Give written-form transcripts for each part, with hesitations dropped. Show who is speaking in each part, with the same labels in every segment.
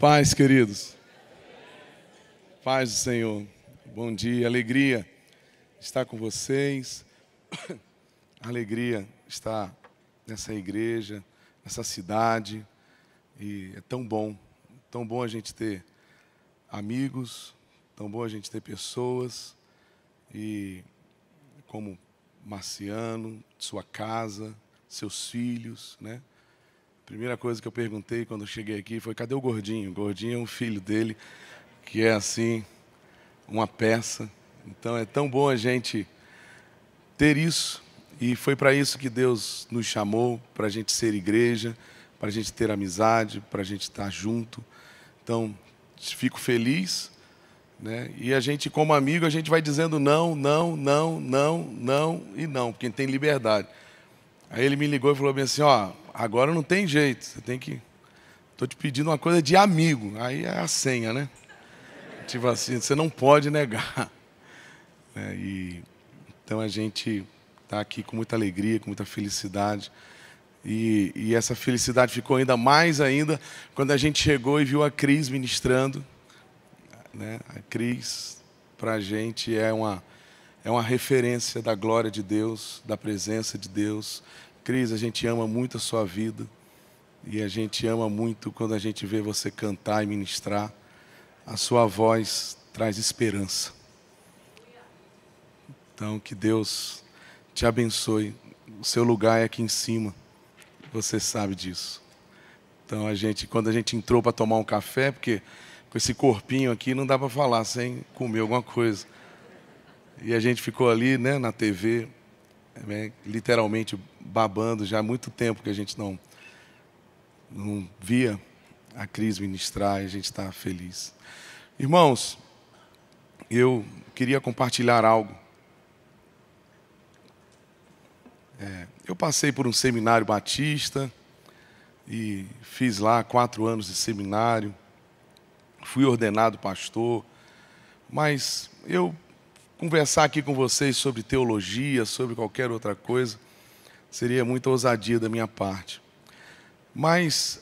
Speaker 1: Paz, queridos. Paz do Senhor. Bom dia, alegria estar com vocês. Alegria estar nessa igreja, nessa cidade. E é tão bom a gente ter amigos, tão bom a gente ter pessoas. E como Marciano, sua casa, seus filhos, né? A primeira coisa que eu perguntei quando eu cheguei aqui foi: cadê o Gordinho? O Gordinho é um filho dele, que é assim, uma peça. Então é tão bom a gente ter isso. E foi para isso que Deus nos chamou, para a gente ser igreja, para a gente ter amizade, para a gente estar junto. Então, fico feliz, né? E a gente, como amigo, a gente vai dizendo não, não, não, não, não e não, porque tem liberdade. Aí ele me ligou e falou bem assim: ó, agora não tem jeito, você tem que... Estou te pedindo uma coisa de amigo. Aí é a senha, né? Tipo assim, você não pode negar. Então a gente está aqui com muita alegria, com muita felicidade. E essa felicidade ficou mais ainda quando a gente chegou e viu a Cris ministrando, né? A Cris, para a gente, é uma referência da glória de Deus, da presença de Deus. Cris, a gente ama muito a sua vida. E a gente ama muito quando a gente vê você cantar e ministrar. A sua voz traz esperança. Então, que Deus te abençoe. O seu lugar é aqui em cima. Você sabe disso. Então, quando a gente entrou para tomar um café, porque com esse corpinho aqui não dá para falar sem comer alguma coisa. E a gente ficou ali, né, na TV, né, literalmente babando. Já há muito tempo que a gente não via a Cris ministrar, e a gente está feliz. Irmãos, eu queria compartilhar algo. Eu passei por um seminário batista e fiz lá 4 anos de seminário. Fui ordenado pastor, mas eu conversar aqui com vocês sobre teologia, sobre qualquer outra coisa, seria muita ousadia da minha parte. Mas,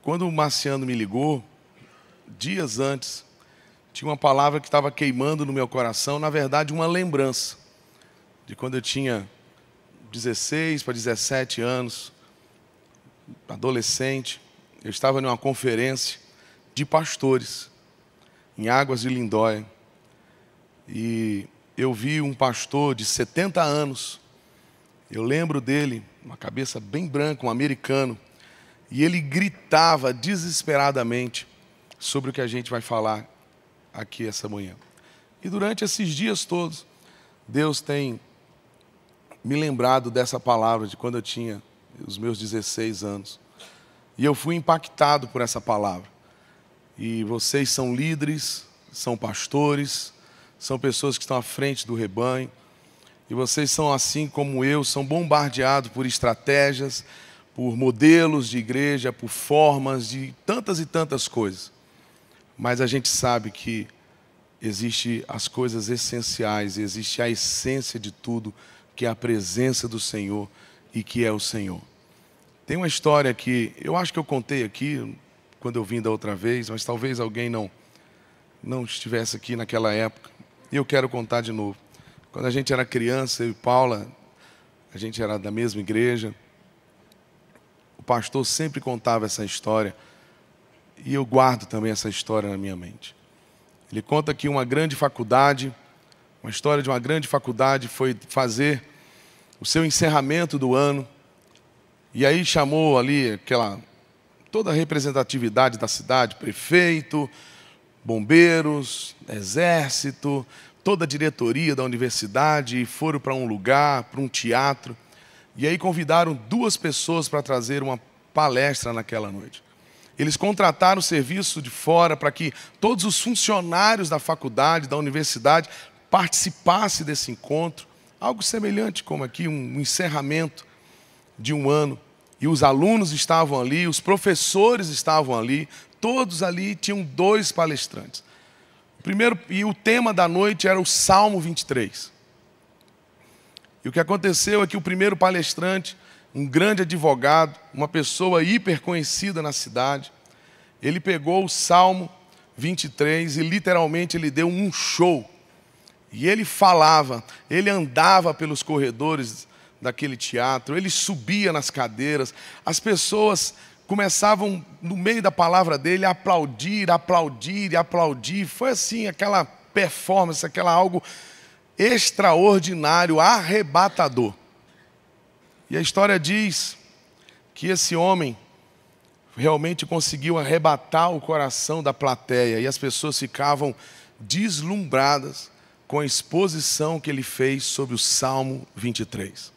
Speaker 1: quando o Marciano me ligou, dias antes, tinha uma palavra que estava queimando no meu coração, na verdade, uma lembrança de quando eu tinha 16 para 17 anos, adolescente. Eu estava numa conferência de pastores, em Águas de Lindóia, e eu vi um pastor de 70 anos, eu lembro dele, uma cabeça bem branca, um americano, e ele gritava desesperadamente sobre o que a gente vai falar aqui essa manhã. E durante esses dias todos, Deus tem me lembrado dessa palavra de quando eu tinha os meus 16 anos. E eu fui impactado por essa palavra. E vocês são líderes, são pastores, são pessoas que estão à frente do rebanho. E vocês são, assim como eu, são bombardeados por estratégias, por modelos de igreja, por formas de tantas e tantas coisas. Mas a gente sabe que existe as coisas essenciais, existe a essência de tudo, que é a presença do Senhor e que é o Senhor. Tem uma história que eu acho que eu contei aqui quando eu vim da outra vez, mas talvez alguém não estivesse aqui naquela época. E eu quero contar de novo. Quando a gente era criança, eu e Paula, a gente era da mesma igreja. O pastor sempre contava essa história. E eu guardo também essa história na minha mente. Ele conta que uma grande faculdade, uma história de uma grande faculdade, foi fazer o seu encerramento do ano. E aí chamou ali toda a representatividade da cidade, prefeito, bombeiros, exército, toda a diretoria da universidade, e foram para um lugar, para um teatro. E aí convidaram 2 pessoas para trazer uma palestra naquela noite. Eles contrataram o serviço de fora para que todos os funcionários da faculdade, da universidade, participassem desse encontro. Algo semelhante como aqui, um encerramento de um ano. E os alunos estavam ali, os professores estavam ali, todos ali tinham 2 palestrantes. E o tema da noite era o Salmo 23. E o que aconteceu é que o primeiro palestrante, um grande advogado, uma pessoa hiper conhecida na cidade, ele pegou o Salmo 23 e literalmente ele deu um show. E ele falava, ele andava pelos corredores daquele teatro, ele subia nas cadeiras, as pessoas começavam, no meio da palavra dele, a aplaudir, aplaudir e aplaudir. Foi assim, aquela performance, aquela algo extraordinário, arrebatador. E a história diz que esse homem realmente conseguiu arrebatar o coração da plateia, e as pessoas ficavam deslumbradas com a exposição que ele fez sobre o Salmo 23.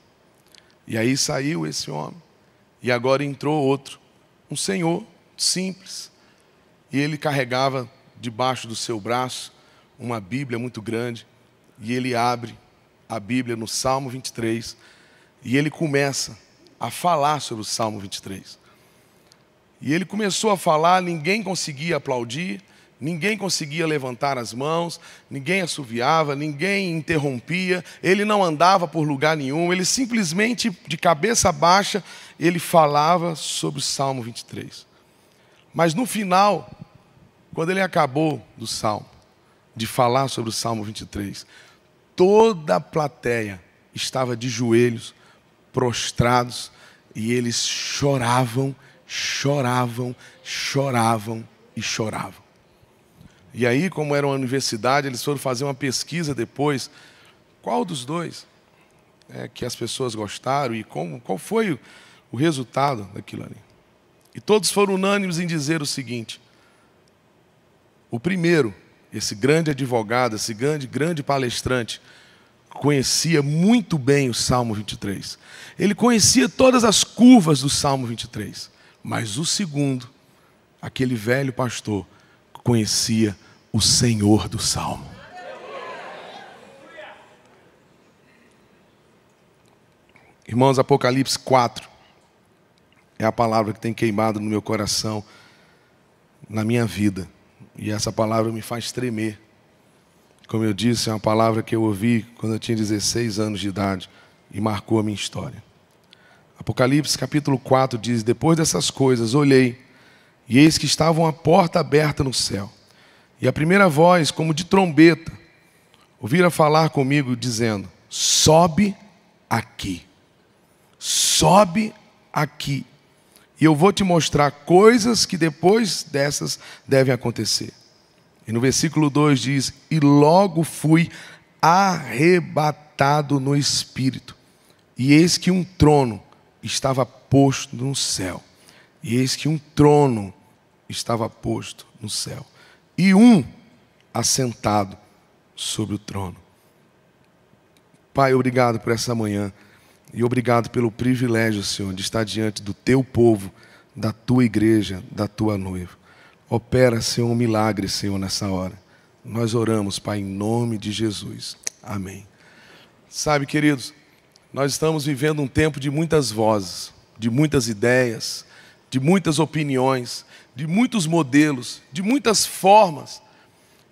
Speaker 1: E aí saiu esse homem, e agora entrou outro, um senhor simples, e ele carregava debaixo do seu braço uma Bíblia muito grande, e ele abre a Bíblia no Salmo 23, e ele começa a falar sobre o Salmo 23. E ele começou a falar, ninguém conseguia aplaudir, ninguém conseguia levantar as mãos, ninguém assoviava, ninguém interrompia, ele não andava por lugar nenhum, ele simplesmente, de cabeça baixa, ele falava sobre o Salmo 23. Mas no final, quando ele acabou do Salmo, de falar sobre o Salmo 23, toda a plateia estava de joelhos, prostrados, e eles choravam, choravam, choravam e choravam. E aí, como era uma universidade, eles foram fazer uma pesquisa depois. Qual dos dois que as pessoas gostaram e qual foi o resultado daquilo ali? E todos foram unânimes em dizer o seguinte: o primeiro, esse grande advogado, esse grande palestrante, conhecia muito bem o Salmo 23. Ele conhecia todas as curvas do Salmo 23. Mas o segundo, aquele velho pastor, conhecia o Senhor do Salmo. Irmãos, Apocalipse 4 é a palavra que tem queimado no meu coração, na minha vida. E essa palavra me faz tremer. Como eu disse, é uma palavra que eu ouvi quando eu tinha 16 anos de idade e marcou a minha história. Apocalipse capítulo 4 diz: depois dessas coisas olhei, e eis que estava uma porta aberta no céu. E a primeira voz, como de trombeta, ouvira falar comigo, dizendo: sobe aqui, sobe aqui, e eu vou te mostrar coisas que depois dessas devem acontecer. E no versículo 2 diz: e logo fui arrebatado no Espírito, e eis que um trono estava posto no céu. E eis que um trono estava posto no céu, e um assentado sobre o trono. Pai, obrigado por essa manhã, e obrigado pelo privilégio, Senhor, de estar diante do teu povo, da tua igreja, da tua noiva. Opera, Senhor, um milagre, Senhor, nessa hora. Nós oramos, Pai, em nome de Jesus. Amém. Sabe, queridos, nós estamos vivendo um tempo de muitas vozes, de muitas ideias, de muitas opiniões, de muitos modelos, de muitas formas.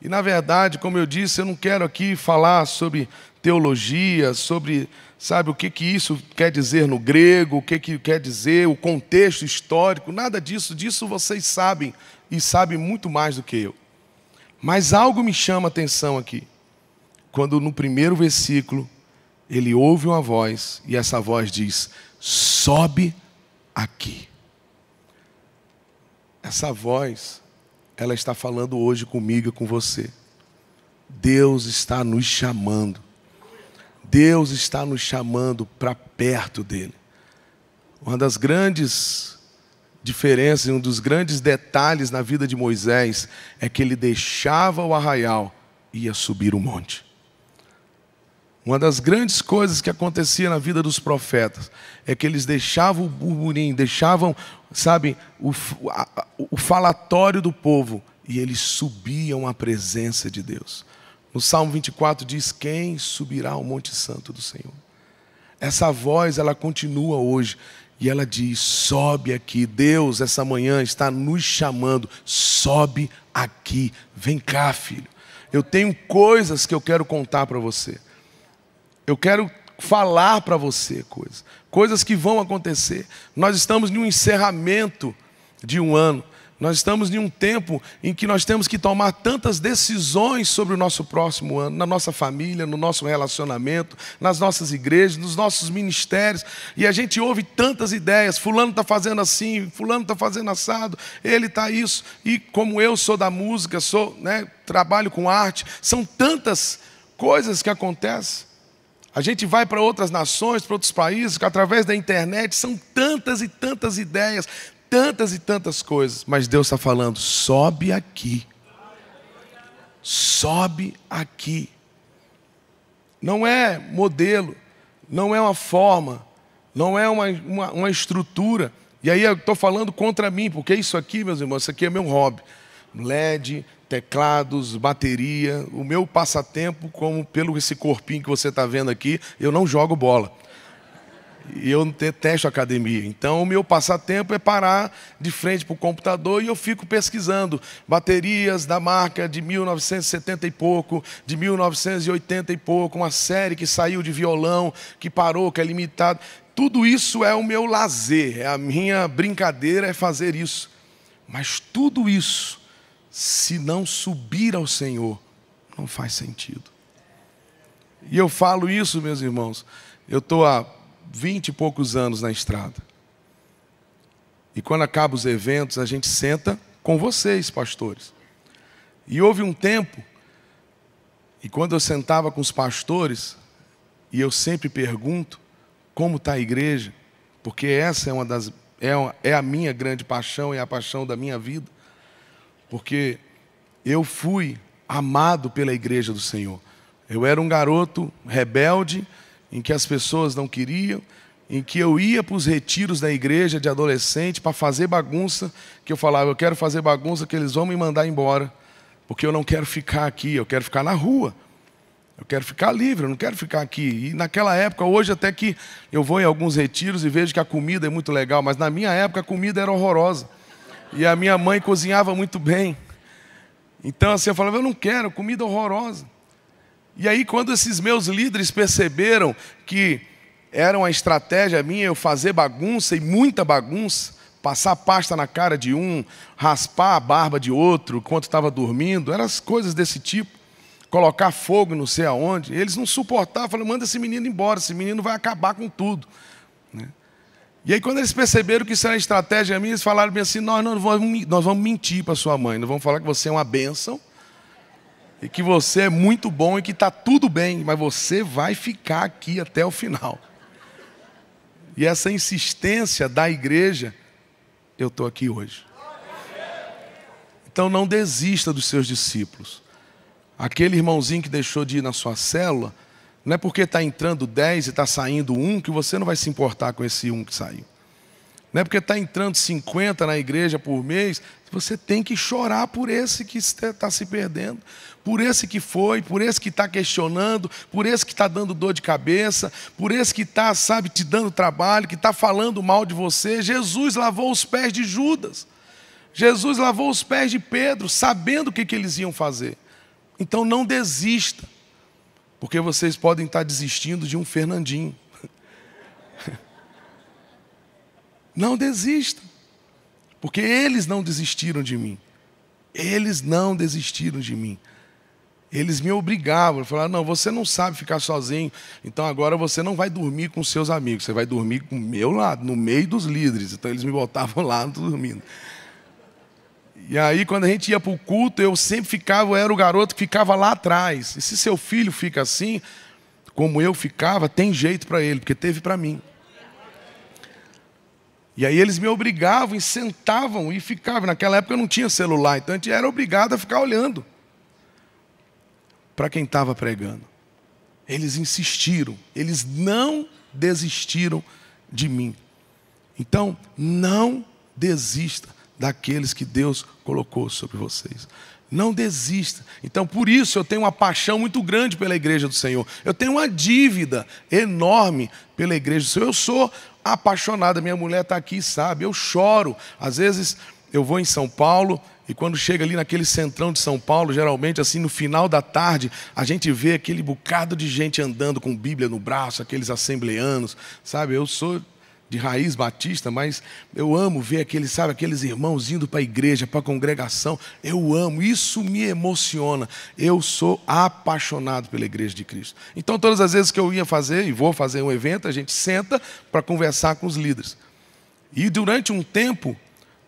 Speaker 1: E, na verdade, como eu disse, eu não quero aqui falar sobre teologia, sobre, sabe, o que isso quer dizer no grego, o que quer dizer, o contexto histórico, nada disso. Disso vocês sabem, e sabem muito mais do que eu. Mas algo me chama a atenção aqui. Quando no primeiro versículo, ele ouve uma voz, e essa voz diz: sobe aqui. Essa voz, ela está falando hoje comigo e com você. Deus está nos chamando. Deus está nos chamando para perto dele. Uma das grandes diferenças, um dos grandes detalhes na vida de Moisés é que ele deixava o arraial e ia subir o monte. Uma das grandes coisas que acontecia na vida dos profetas é que eles deixavam o burburinho, deixavam, sabe, o falatório do povo, e eles subiam à presença de Deus. No Salmo 24 diz: quem subirá ao Monte Santo do Senhor? Essa voz, ela continua hoje, e ela diz: sobe aqui. Deus, essa manhã, está nos chamando. Sobe aqui. Vem cá, filho. Eu tenho coisas que eu quero contar para você. Eu quero falar para você coisas que vão acontecer. Nós estamos em um encerramento de um ano. Nós estamos em um tempo em que nós temos que tomar tantas decisões sobre o nosso próximo ano, na nossa família, no nosso relacionamento, nas nossas igrejas, nos nossos ministérios. E a gente ouve tantas ideias, fulano está fazendo assim, fulano está fazendo assado, ele está isso. E como eu sou da música, trabalho com arte, são tantas coisas que acontecem. A gente vai para outras nações, para outros países, através da internet, são tantas e tantas ideias, tantas e tantas coisas, mas Deus está falando, sobe aqui. Sobe aqui. Não é modelo, não é uma forma, não é uma estrutura. E aí eu estou falando contra mim, porque isso aqui, meus irmãos, isso aqui é meu hobby. LED, teclados, bateria, o meu passatempo, como pelo esse corpinho que você está vendo aqui, eu não jogo bola. E eu detesto academia. Então, o meu passatempo é parar de frente para o computador e eu fico pesquisando baterias da marca de 1970 e pouco, de 1980 e pouco, uma série que saiu de violão, que parou, que é limitado. Tudo isso é o meu lazer, é a minha brincadeira, é fazer isso. Mas tudo isso, se não subir ao Senhor, não faz sentido. E eu falo isso, meus irmãos, eu estou há 20 e poucos anos na estrada. E quando acabam os eventos, a gente senta com vocês, pastores. E houve um tempo, e quando eu sentava com os pastores, e eu sempre pergunto, como está a igreja? Porque essa é a minha grande paixão, é a paixão da minha vida. Porque eu fui amado pela igreja do Senhor. Eu era um garoto rebelde, em que as pessoas não queriam, em que eu ia para os retiros da igreja de adolescente para fazer bagunça, que eu falava, eu quero fazer bagunça que eles vão me mandar embora, porque eu não quero ficar aqui, eu quero ficar na rua, eu quero ficar livre, eu não quero ficar aqui. E naquela época, hoje até que eu vou em alguns retiros e vejo que a comida é muito legal, mas na minha época a comida era horrorosa, e a minha mãe cozinhava muito bem. Então assim, eu falava, eu não quero, comida horrorosa. E aí, quando esses meus líderes perceberam que era uma estratégia minha eu fazer bagunça e muita bagunça, passar pasta na cara de um, raspar a barba de outro enquanto estava dormindo, eram as coisas desse tipo, colocar fogo não sei aonde, eles não suportavam, falaram, manda esse menino embora, esse menino vai acabar com tudo. E aí, quando eles perceberam que isso era estratégia minha, eles falaram bem assim, nós vamos mentir para sua mãe, nós vamos falar que você é uma bênção, e que você é muito bom e que está tudo bem, mas você vai ficar aqui até o final. E essa insistência da igreja, eu estou aqui hoje. Então não desista dos seus discípulos. Aquele irmãozinho que deixou de ir na sua célula, não é porque está entrando 10 e está saindo 1 que você não vai se importar com esse 1 que saiu. Não é porque está entrando 50 na igreja por mês, você tem que chorar por esse que está se perdendo, por esse que foi, por esse que está questionando, por esse que está dando dor de cabeça, por esse que está, te dando trabalho, que está falando mal de você. Jesus lavou os pés de Judas. Jesus lavou os pés de Pedro, sabendo o que eles iam fazer. Então não desista, porque vocês podem estar desistindo de um Fernandinho. Não desista, porque eles não desistiram de mim. Eles não desistiram de mim. Eles me obrigavam, falaram, não, você não sabe ficar sozinho, então agora você não vai dormir com seus amigos, você vai dormir com o meu lado, no meio dos líderes. Então eles me botavam lá dormindo. E aí quando a gente ia para o culto, eu era o garoto que ficava lá atrás. E se seu filho fica assim, como eu ficava, tem jeito para ele, porque teve para mim. E aí eles me obrigavam e sentavam e ficavam. Naquela época eu não tinha celular, então a gente era obrigado a ficar olhando para quem estava pregando. Eles insistiram, eles não desistiram de mim. Então, não desista daqueles que Deus colocou sobre vocês. Não desista. Então, por isso eu tenho uma paixão muito grande pela igreja do Senhor. Eu tenho uma dívida enorme pela igreja do Senhor. Eu sou apaixonado, minha mulher está aqui, sabe? Eu choro. Às vezes eu vou em São Paulo e quando chega ali naquele centrão de São Paulo, geralmente assim no final da tarde, a gente vê aquele bocado de gente andando com Bíblia no braço, aqueles assembleanos, sabe? Eu sou de raiz batista, mas eu amo ver aqueles irmãos indo para a igreja, para a congregação. Eu amo, isso me emociona. Eu sou apaixonado pela igreja de Cristo. Então, todas as vezes que eu ia fazer, e vou fazer um evento, a gente senta para conversar com os líderes. E durante um tempo,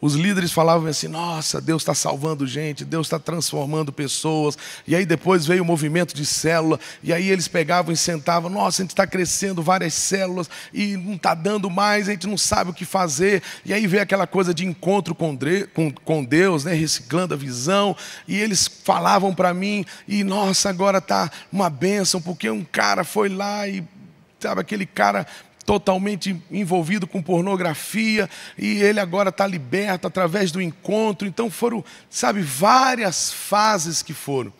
Speaker 1: os líderes falavam assim: nossa, Deus está salvando gente, Deus está transformando pessoas. E aí depois veio o movimento de célula, e aí eles pegavam e sentavam: nossa, a gente está crescendo várias células e não está dando mais, a gente não sabe o que fazer. E aí veio aquela coisa de encontro com Deus, né, reciclando a visão. E eles falavam para mim, e nossa, agora está uma bênção, porque um cara foi lá e, sabe, aquele cara totalmente envolvido com pornografia, e ele agora está liberto através do encontro. Então foram, sabe, várias fases que foram.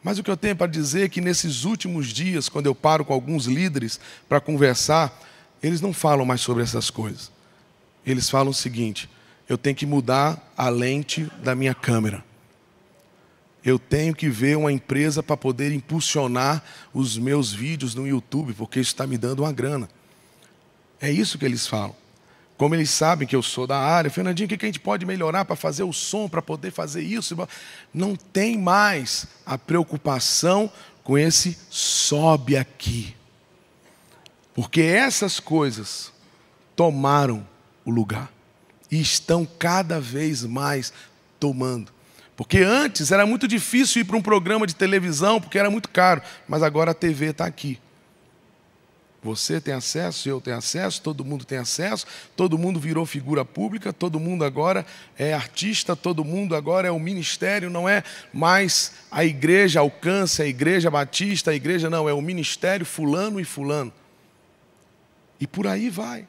Speaker 1: Mas o que eu tenho para dizer é que nesses últimos dias, quando eu paro com alguns líderes para conversar, eles não falam mais sobre essas coisas. Eles falam o seguinte: eu tenho que mudar a lente da minha câmera. Eu tenho que ver uma empresa para poder impulsionar os meus vídeos no YouTube, porque isso está me dando uma grana. É isso que eles falam. Como eles sabem que eu sou da área: Fernandinho, o que a gente pode melhorar para fazer o som, para poder fazer isso? Não tem mais a preocupação com esse sobe aqui. Porque essas coisas tomaram o lugar e estão cada vez mais tomando. Porque antes era muito difícil ir para um programa de televisão, porque era muito caro, mas agora a TV está aqui. Você tem acesso, eu tenho acesso, todo mundo tem acesso, todo mundo virou figura pública, todo mundo agora é artista, todo mundo agora é o ministério, não é mais a igreja Alcance, a igreja Batista, a igreja não, é o ministério fulano e fulano. E por aí vai.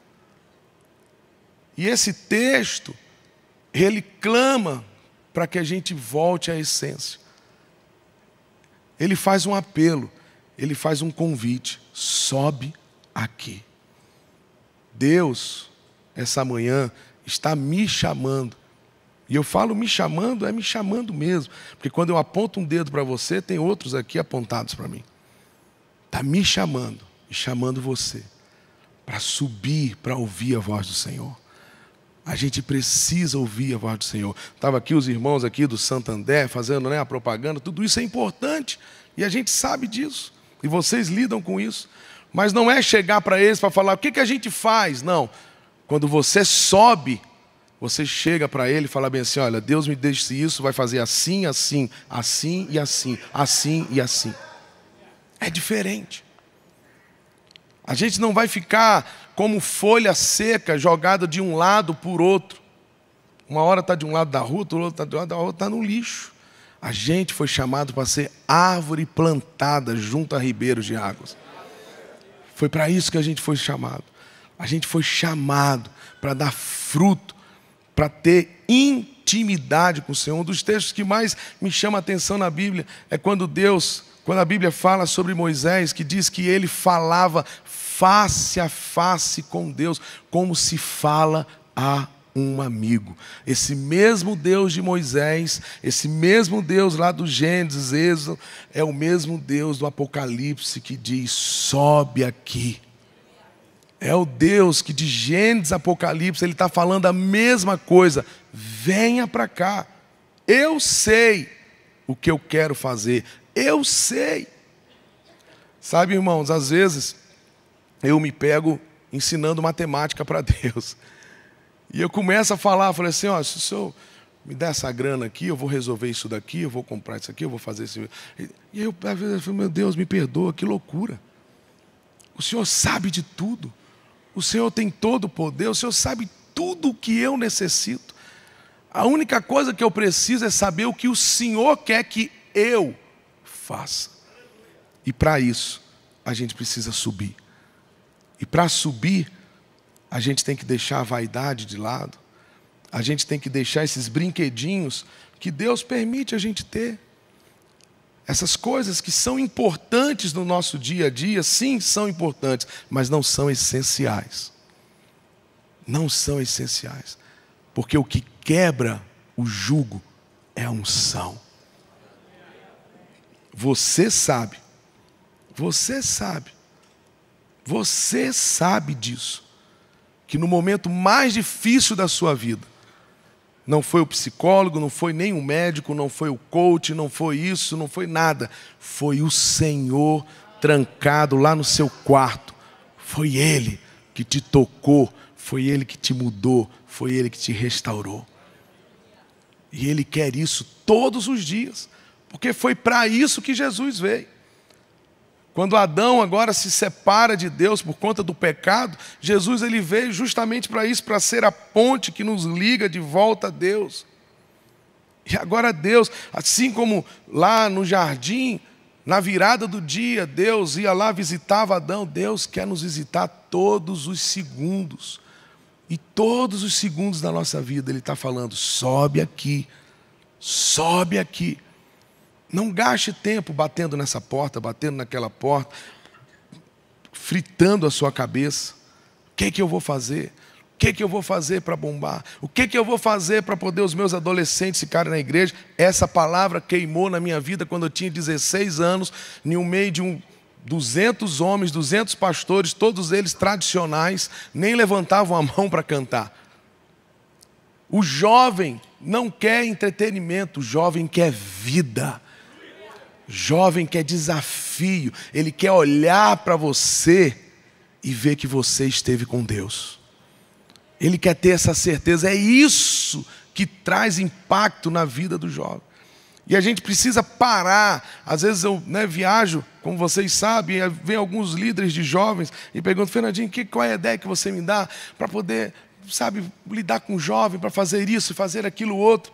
Speaker 1: E esse texto, ele clama para que a gente volte à essência. Ele faz um apelo, ele faz um convite: sobe aqui. Deus, essa manhã, está me chamando. E eu falo me chamando, é me chamando mesmo. Porque quando eu aponto um dedo para você, tem outros aqui apontados para mim. Está me chamando e chamando você para subir, para ouvir a voz do Senhor. A gente precisa ouvir a voz do Senhor. Estava aqui os irmãos aqui do Santander fazendo, né, a propaganda. Tudo isso é importante e a gente sabe disso. E vocês lidam com isso. Mas não é chegar para eles para falar: o que a gente faz? Não. Quando você sobe, você chega para ele e fala bem assim: olha, Deus me disse isso, vai fazer assim, assim, assim e assim, assim e assim. É diferente. A gente não vai ficar como folha seca jogada de um lado por outro. Uma hora está de um lado da rua, outra está do lado da outra, está no lixo. A gente foi chamado para ser árvore plantada junto a ribeiros de águas. Foi para isso que a gente foi chamado. A gente foi chamado para dar fruto, para ter intimidade com o Senhor. Um dos textos que mais me chama a atenção na Bíblia é quando a Bíblia fala sobre Moisés, que diz que ele falava face a face com Deus, como se fala a um amigo. Esse mesmo Deus de Moisés, esse mesmo Deus lá do Gênesis, Êxodo, é o mesmo Deus do Apocalipse que diz: sobe aqui. É o Deus que de Gênesis, Apocalipse, ele está falando a mesma coisa: venha para cá. Eu sei o que eu quero fazer. Eu sei. Sabe, irmãos, às vezes eu me pego ensinando matemática para Deus. E eu começo a falar, falei assim: ó, se o senhor me der essa grana aqui, eu vou resolver isso daqui, eu vou comprar isso aqui, eu vou fazer isso. E eu, às vezes, eu falo: meu Deus, me perdoa, que loucura. O Senhor sabe de tudo. O Senhor tem todo o poder, o Senhor sabe tudo o que eu necessito. A única coisa que eu preciso é saber o que o Senhor quer que eu faça. E para isso, a gente precisa subir. E para subir, a gente tem que deixar a vaidade de lado. A gente tem que deixar esses brinquedinhos que Deus permite a gente ter. Essas coisas que são importantes no nosso dia a dia, sim, são importantes, mas não são essenciais. Não são essenciais. Porque o que quebra o jugo é a unção. Você sabe. Você sabe. Você sabe disso. que no momento mais difícil da sua vida, não foi o psicólogo, não foi nem o médico, não foi o coach, não foi isso, não foi nada. Foi o Senhor trancado lá no seu quarto. Foi Ele que te tocou, foi Ele que te mudou, foi Ele que te restaurou. E Ele quer isso todos os dias, porque foi para isso que Jesus veio. Quando Adão agora se separa de Deus por conta do pecado, Jesus ele veio justamente para isso, para ser a ponte que nos liga de volta a Deus. E agora Deus, assim como lá no jardim, na virada do dia, Deus ia lá, visitava Adão, Deus quer nos visitar todos os segundos. E todos os segundos da nossa vida Ele está falando, sobe aqui, sobe aqui. Não gaste tempo batendo nessa porta, batendo naquela porta, fritando a sua cabeça. O que eu vou fazer? O que eu vou fazer para bombar? O que eu vou fazer para poder os meus adolescentes ficarem na igreja? Essa palavra queimou na minha vida quando eu tinha 16 anos, no meio de 200 homens, 200 pastores, todos eles tradicionais, nem levantavam a mão para cantar. O jovem não quer entretenimento, o jovem quer vida. Jovem quer desafio, ele quer olhar para você e ver que você esteve com Deus. Ele quer ter essa certeza, é isso que traz impacto na vida do jovem. E a gente precisa parar. Às vezes eu viajo, como vocês sabem, e vem alguns líderes de jovens e perguntam, Fernandinho, qual é a ideia que você me dá para poder, lidar com o jovem, para fazer isso, fazer aquilo outro.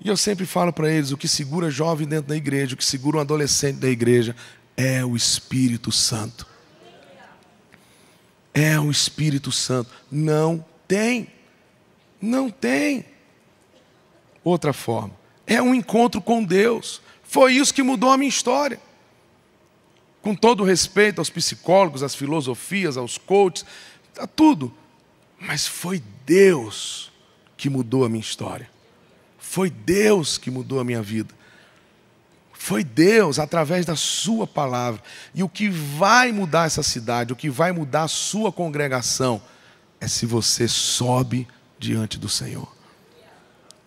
Speaker 1: E eu sempre falo para eles, o que segura jovem dentro da igreja, o que segura um adolescente da igreja, é o Espírito Santo. É o Espírito Santo. Não tem outra forma. É um encontro com Deus. Foi isso que mudou a minha história. Com todo respeito aos psicólogos, às filosofias, aos coaches, a tudo. Mas foi Deus que mudou a minha história. Foi Deus que mudou a minha vida. Foi Deus através da sua palavra. E o que vai mudar essa cidade, o que vai mudar a sua congregação, é se você sobe diante do Senhor.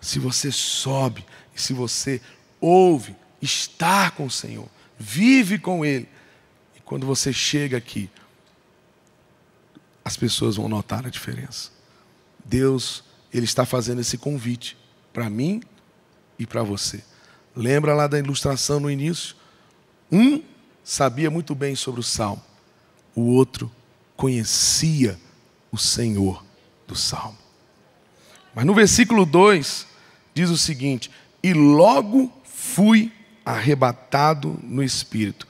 Speaker 1: Se você sobe, e se você ouve, está com o Senhor, vive com Ele. E quando você chega aqui, as pessoas vão notar a diferença. Deus, Ele está fazendo esse convite para mim e para você. Lembra lá da ilustração no início? Um sabia muito bem sobre o Salmo. O outro conhecia o Senhor do Salmo. Mas no versículo 2 diz o seguinte: e logo fui arrebatado no Espírito,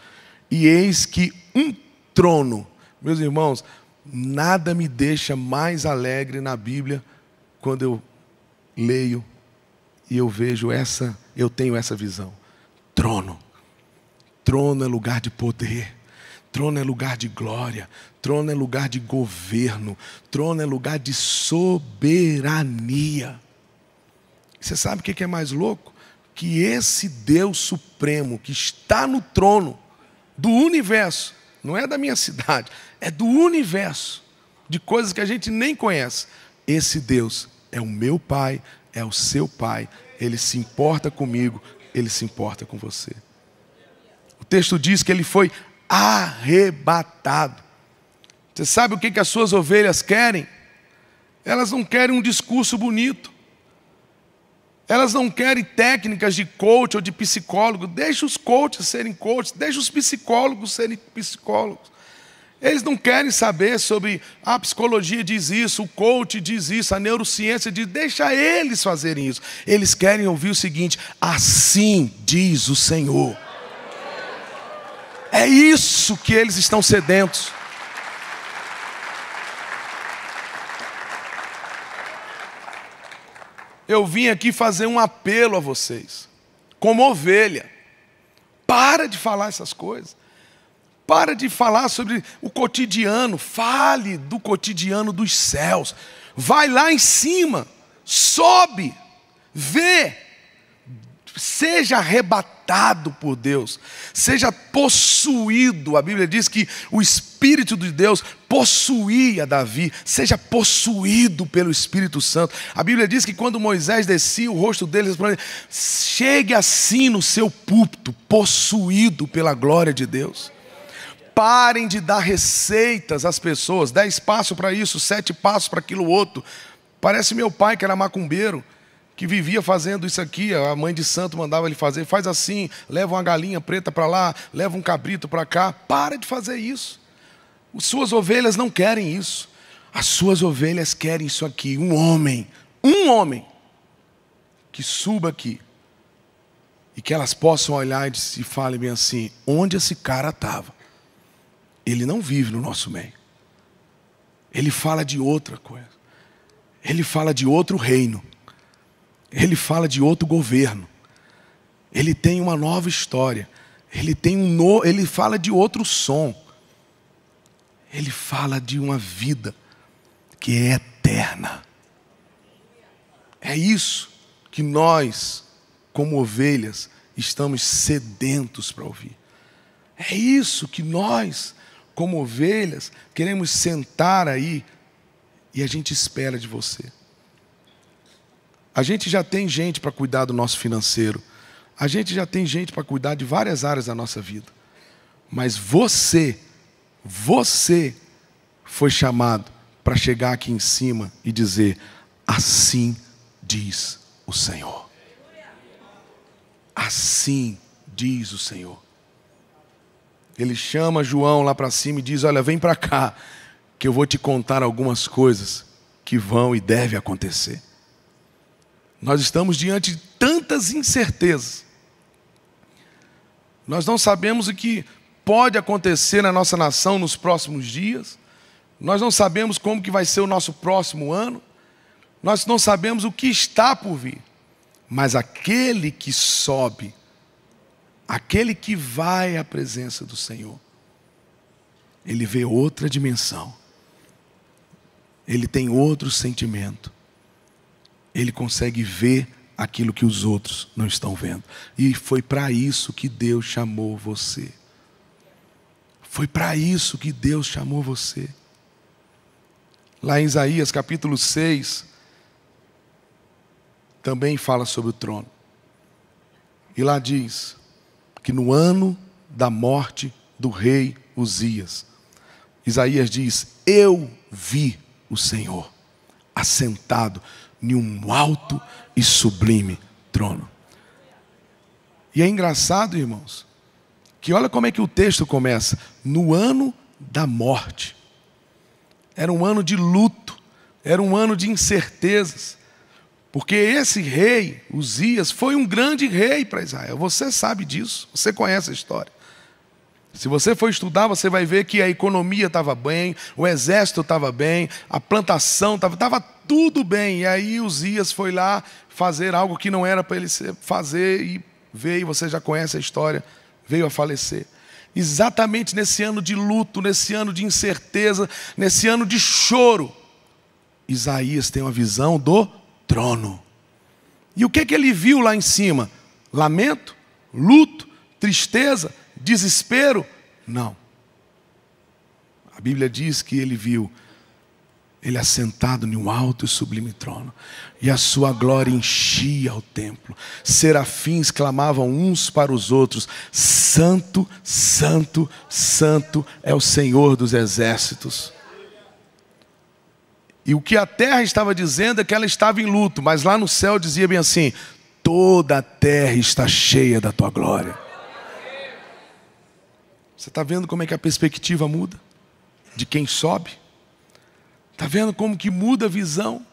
Speaker 1: e eis que um trono, meus irmãos, nada me deixa mais alegre na Bíblia quando eu leio e eu vejo eu tenho essa visão. Trono. Trono é lugar de poder. Trono é lugar de glória. Trono é lugar de governo. Trono é lugar de soberania. Você sabe o que é mais louco? Que esse Deus supremo que está no trono do universo, não é da minha cidade, é do universo, de coisas que a gente nem conhece. Esse Deus é o meu Pai, é o seu Pai. Ele se importa comigo, Ele se importa com você. O texto diz que Ele foi arrebatado. Você sabe o que as suas ovelhas querem? Elas não querem um discurso bonito. Elas não querem técnicas de coach ou de psicólogo. Deixa os coaches serem coaches, deixa os psicólogos serem psicólogos. Eles não querem saber sobre a psicologia diz isso, o coach diz isso, a neurociência diz, deixa eles fazerem isso. Eles querem ouvir o seguinte: assim diz o Senhor. É isso que eles estão sedentos. Eu vim aqui fazer um apelo a vocês, como ovelha. Para de falar essas coisas. Para de falar sobre o cotidiano. Fale do cotidiano dos céus. Vai lá em cima. Sobe. Vê. Seja arrebatado arrebatado por Deus, seja possuído. A Bíblia diz que o Espírito de Deus possuía Davi, seja possuído pelo Espírito Santo. A Bíblia diz que quando Moisés descia, o rosto dele resplandecia. Chegue assim no seu púlpito, possuído pela glória de Deus. Parem de dar receitas às pessoas, 10 passos para isso, 7 passos para aquilo outro. Parece meu pai, que era macumbeiro, que vivia fazendo isso aqui. A mãe de santo mandava ele fazer. Faz assim, leva uma galinha preta para lá, leva um cabrito para cá. Para de fazer isso. As suas ovelhas não querem isso. As suas ovelhas querem isso aqui. Um homem que suba aqui e que elas possam olhar e falem bem assim: onde esse cara estava? Ele não vive no nosso meio. Ele fala de outra coisa. Ele fala de outro reino. Ele fala de outro governo. Ele tem uma nova história. Ele fala de outro som. Ele fala de uma vida que é eterna. É isso que nós, como ovelhas, estamos sedentos para ouvir. É isso que nós, como ovelhas, queremos sentar aí e a gente espera de você. A gente já tem gente para cuidar do nosso financeiro. A gente já tem gente para cuidar de várias áreas da nossa vida. Mas você foi chamado para chegar aqui em cima e dizer: assim diz o Senhor. Assim diz o Senhor. Ele chama João lá para cima e diz: olha, vem para cá, que eu vou te contar algumas coisas que vão e devem acontecer. Nós estamos diante de tantas incertezas. Nós não sabemos o que pode acontecer na nossa nação nos próximos dias. Nós não sabemos como que vai ser o nosso próximo ano. Nós não sabemos o que está por vir. Mas aquele que sobe, aquele que vai à presença do Senhor, ele vê outra dimensão. Ele tem outro sentimento. Ele consegue ver aquilo que os outros não estão vendo. E foi para isso que Deus chamou você. Foi para isso que Deus chamou você. Lá em Isaías capítulo 6, também fala sobre o trono. E lá diz que no ano da morte do rei Uzias, Isaías diz: eu vi o Senhor assentado em um alto e sublime trono. E é engraçado, irmãos, que olha como é que o texto começa: no ano da morte. Era um ano de luto, era um ano de incertezas, porque esse rei, Uzias, foi um grande rei para Israel. Você sabe disso, você conhece a história. Se você for estudar, você vai ver que a economia estava bem, o exército estava bem, a plantação estava tudo bem. E aí Uzias foi lá fazer algo que não era para ele fazer e veio, você já conhece a história, veio a falecer. Exatamente nesse ano de luto, nesse ano de incerteza, nesse ano de choro, Isaías tem uma visão do trono. E o que ele viu lá em cima? Lamento? Luto? Tristeza? Desespero? Não. A Bíblia diz que ele viu ele assentado em um alto e sublime trono, e a sua glória enchia o templo. Serafins clamavam uns para os outros: santo, santo, santo é o Senhor dos exércitos. E o que a terra estava dizendo é que ela estava em luto, mas lá no céu dizia bem assim: toda a terra está cheia da tua glória. Você está vendo como é que a perspectiva muda? De quem sobe? Está vendo como que muda a visão?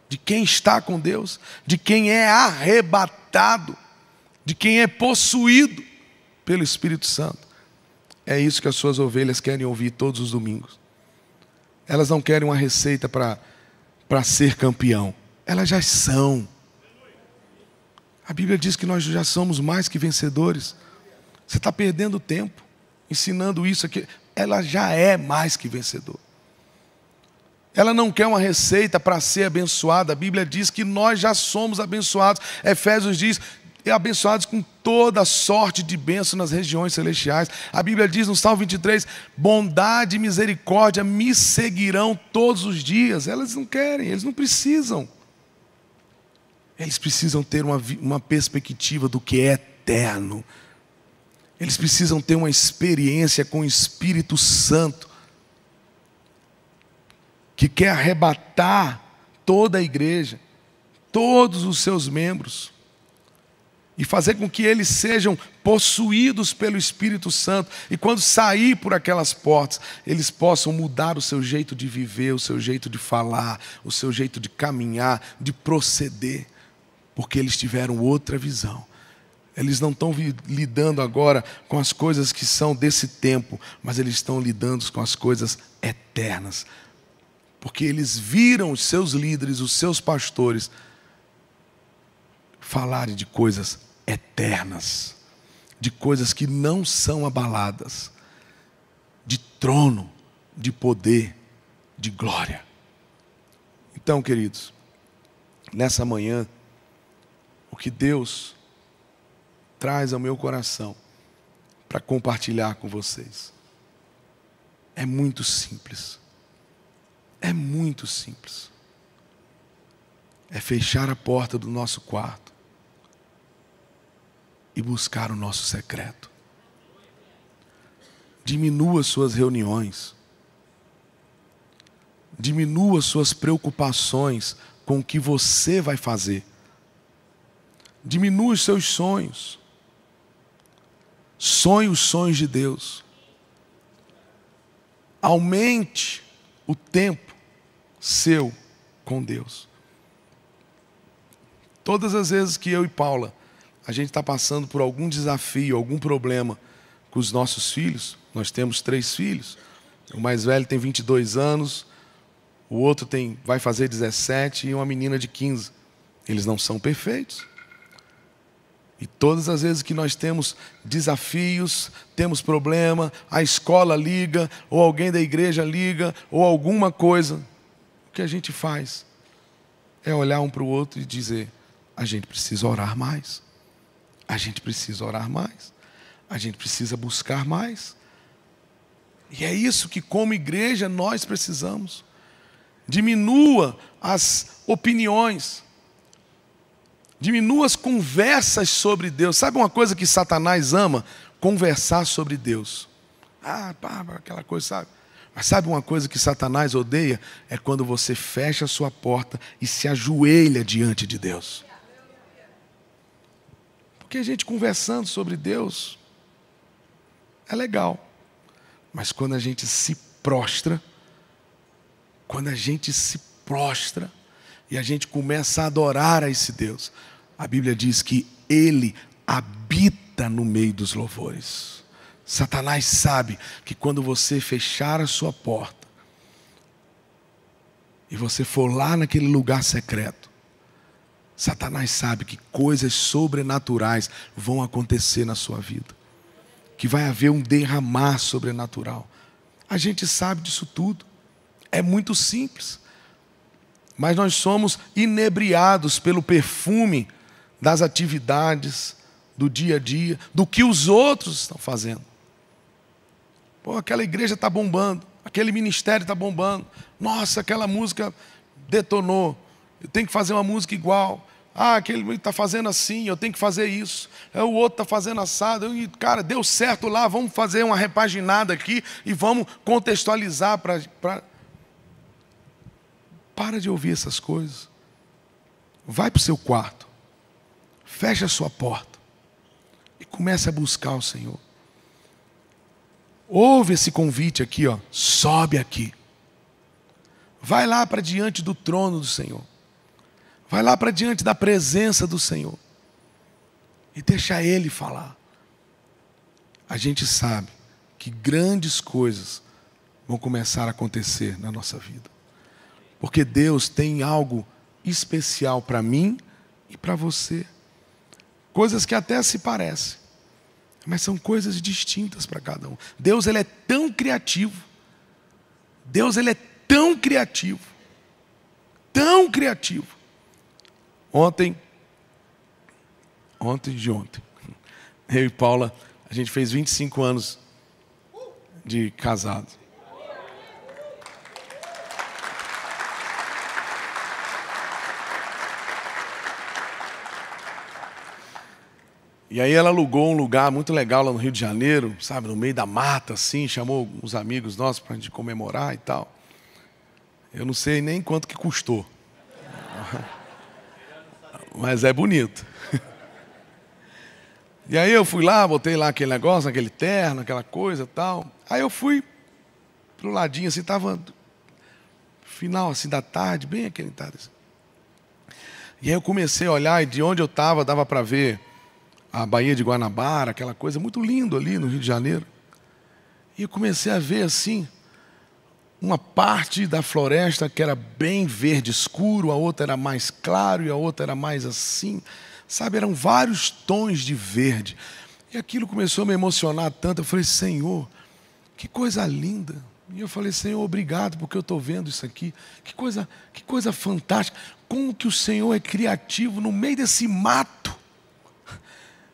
Speaker 1: De quem está com Deus? De quem é arrebatado? De quem é possuído pelo Espírito Santo? É isso que as suas ovelhas querem ouvir todos os domingos. Elas não querem uma receita para ser campeão. Elas já são. A Bíblia diz que nós já somos mais que vencedores. Você está perdendo tempo ensinando isso aqui. Ela já é mais que vencedor. Ela não quer uma receita para ser abençoada. A Bíblia diz que nós já somos abençoados. Efésios diz: abençoados com toda sorte de bênção nas regiões celestiais. A Bíblia diz no Salmo 23, bondade e misericórdia me seguirão todos os dias. Elas não querem, eles não precisam. Eles precisam ter uma perspectiva do que é eterno. Eles precisam ter uma experiência com o Espírito Santo, que quer arrebatar toda a igreja, todos os seus membros, e fazer com que eles sejam possuídos pelo Espírito Santo, e quando sair por aquelas portas, eles possam mudar o seu jeito de viver, o seu jeito de falar, o seu jeito de caminhar, de proceder, porque eles tiveram outra visão. Eles não estão lidando agora com as coisas que são desse tempo, mas eles estão lidando com as coisas eternas, porque eles viram os seus líderes, os seus pastores, falarem de coisas eternas, de coisas que não são abaladas, de trono, de poder, de glória. Então, queridos, nessa manhã, o que Deus traz ao meu coração para compartilhar com vocês é muito simples. É muito simples. É fechar a porta do nosso quarto e buscar o nosso secreto. Diminua suas reuniões. Diminua suas preocupações com o que você vai fazer. Diminua os seus sonhos. Sonhe os sonhos de Deus. Aumente o tempo seu com Deus. Todas as vezes que eu e Paula, a gente está passando por algum desafio, algum problema com os nossos filhos, nós temos 3 filhos, o mais velho tem 22 anos, o outro vai fazer 17 e uma menina de 15. Eles não são perfeitos. E todas as vezes que nós temos desafios, temos problema, a escola liga, ou alguém da igreja liga, ou alguma coisa, o que a gente faz é olhar um para o outro e dizer, a gente precisa orar mais. A gente precisa orar mais. A gente precisa buscar mais. E é isso que como igreja nós precisamos. Diminua as opiniões. Diminua as conversas sobre Deus. Sabe uma coisa que Satanás ama? Conversar sobre Deus. Aquela coisa, sabe? Mas sabe uma coisa que Satanás odeia? É quando você fecha a sua porta e se ajoelha diante de Deus. Porque a gente conversando sobre Deus é legal. Mas quando a gente se prostra, e a gente começa a adorar a esse Deus, a Bíblia diz que Ele habita no meio dos louvores. Satanás sabe que quando você fechar a sua porta e você for lá naquele lugar secreto, Satanás sabe que coisas sobrenaturais vão acontecer na sua vida, que vai haver um derramar sobrenatural. A gente sabe disso tudo, é muito simples. Mas nós somos inebriados pelo perfume das atividades, do dia a dia, do que os outros estão fazendo. Aquela igreja está bombando, aquele ministério está bombando. Nossa, aquela música detonou, eu tenho que fazer uma música igual. Aquele está fazendo assim, eu tenho que fazer isso. O outro está fazendo assado. Cara, deu certo lá, vamos fazer uma repaginada aqui e vamos contextualizar para... Para de ouvir essas coisas. Vai para o seu quarto. Fecha a sua porta. E comece a buscar o Senhor. Ouve esse convite aqui, sobe aqui. Vai lá para diante do trono do Senhor. Vai lá para diante da presença do Senhor. E deixa Ele falar. A gente sabe que grandes coisas vão começar a acontecer na nossa vida. Porque Deus tem algo especial para mim e para você. Coisas que até se parecem, mas são coisas distintas para cada um. Deus, Ele é tão criativo. Deus, Ele é tão criativo. Tão criativo. Ontem Ontem de ontem. Eu e Paula, a gente fez 25 anos de casado. E aí ela alugou um lugar muito legal lá no Rio de Janeiro, sabe, no meio da mata, assim, chamou uns amigos nossos para a gente comemorar e tal. Eu não sei nem quanto que custou. Mas é bonito. E aí eu fui lá, botei lá aquele negócio, aquele terno, aquela coisa e tal. Aí eu fui pro ladinho, assim, estava final assim da tarde, bem aquele tarde. Assim. E aí eu comecei a olhar e de onde eu estava dava para ver a Baía de Guanabara, aquela coisa muito lindo ali no Rio de Janeiro. E eu comecei a ver assim, uma parte da floresta que era bem verde escuro, a outra era mais claro e a outra era mais assim. Sabe, eram vários tons de verde. E aquilo começou a me emocionar tanto. Eu falei, Senhor, que coisa linda. E eu falei, Senhor, obrigado porque eu estou vendo isso aqui. Que coisa fantástica. Como que o Senhor é criativo no meio desse mato.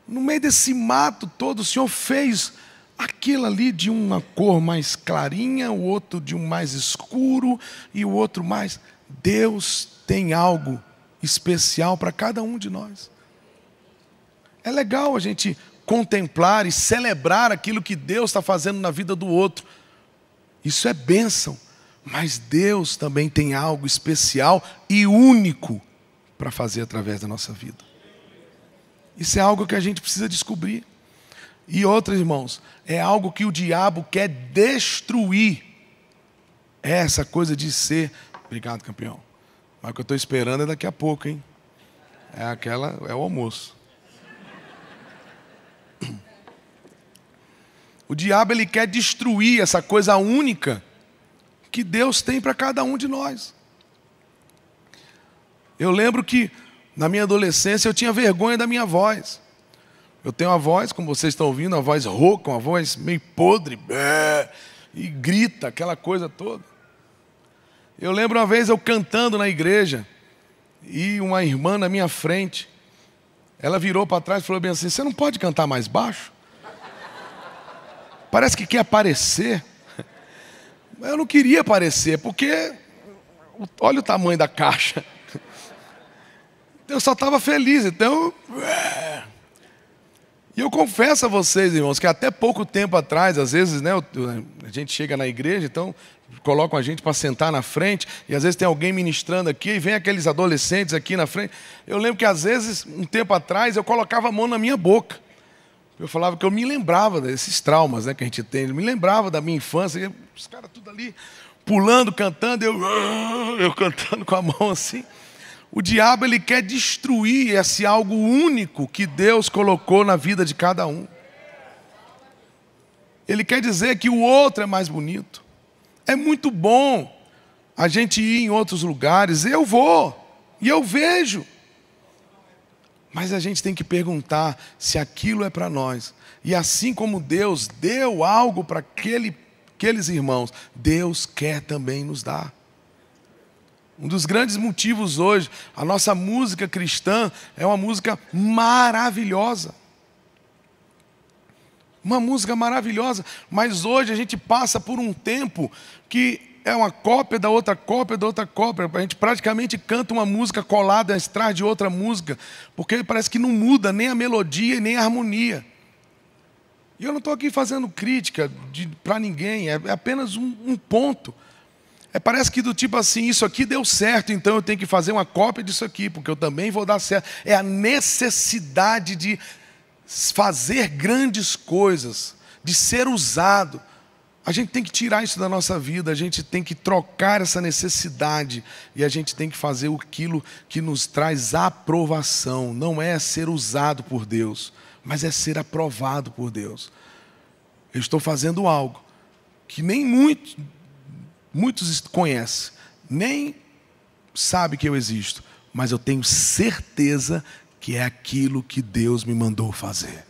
Speaker 1: No meio desse mato todo, o Senhor fez aquilo ali de uma cor mais clarinha, o outro de um mais escuro e o outro mais. Deus tem algo especial para cada um de nós. É legal a gente contemplar e celebrar aquilo que Deus está fazendo na vida do outro. Isso é bênção. Mas Deus também tem algo especial e único para fazer através da nossa vida. Isso é algo que a gente precisa descobrir. E outros, irmãos, é algo que o diabo quer destruir. É essa coisa de ser... Obrigado, campeão. Mas o que eu estou esperando é daqui a pouco, hein? É o almoço. O diabo, ele quer destruir essa coisa única que Deus tem para cada um de nós. Eu lembro que na minha adolescência eu tinha vergonha da minha voz. Eu tenho uma voz, como vocês estão ouvindo, uma voz rouca, uma voz meio podre, e grita, aquela coisa toda. Eu lembro uma vez eu cantando na igreja, e uma irmã na minha frente, ela virou para trás e falou bem assim, você não pode cantar mais baixo? Parece que quer aparecer. Eu não queria aparecer, porque olha o tamanho da caixa. Eu só estava feliz, então... E eu confesso a vocês, irmãos, que até pouco tempo atrás, às vezes, né, a gente chega na igreja, então colocam a gente para sentar na frente, e às vezes tem alguém ministrando aqui, e vem aqueles adolescentes aqui na frente. Eu lembro que às vezes, um tempo atrás, eu colocava a mão na minha boca. Eu falava que eu me lembrava desses traumas, né, que a gente tem. Eu me lembrava da minha infância, e os caras tudo ali, pulando, cantando, eu cantando com a mão assim. O diabo, ele quer destruir esse algo único que Deus colocou na vida de cada um. Ele quer dizer que o outro é mais bonito. É muito bom a gente ir em outros lugares. Eu vou e eu vejo. Mas a gente tem que perguntar se aquilo é para nós. E assim como Deus deu algo para aqueles irmãos, Deus quer também nos dar. Um dos grandes motivos hoje, a nossa música cristã é uma música maravilhosa. Uma música maravilhosa, mas hoje a gente passa por um tempo que é uma cópia da outra cópia da outra cópia. A gente praticamente canta uma música colada atrás de outra música, porque parece que não muda nem a melodia e nem a harmonia. E eu não estou aqui fazendo crítica para ninguém, é apenas um ponto. Parece que do tipo assim, isso aqui deu certo, então eu tenho que fazer uma cópia disso aqui, porque eu também vou dar certo. É a necessidade de fazer grandes coisas, de ser usado. A gente tem que tirar isso da nossa vida, a gente tem que trocar essa necessidade e a gente tem que fazer aquilo que nos traz aprovação. Não é ser usado por Deus, mas é ser aprovado por Deus. Eu estou fazendo algo que nem muitos conhecem, nem sabem que eu existo, mas eu tenho certeza que é aquilo que Deus me mandou fazer.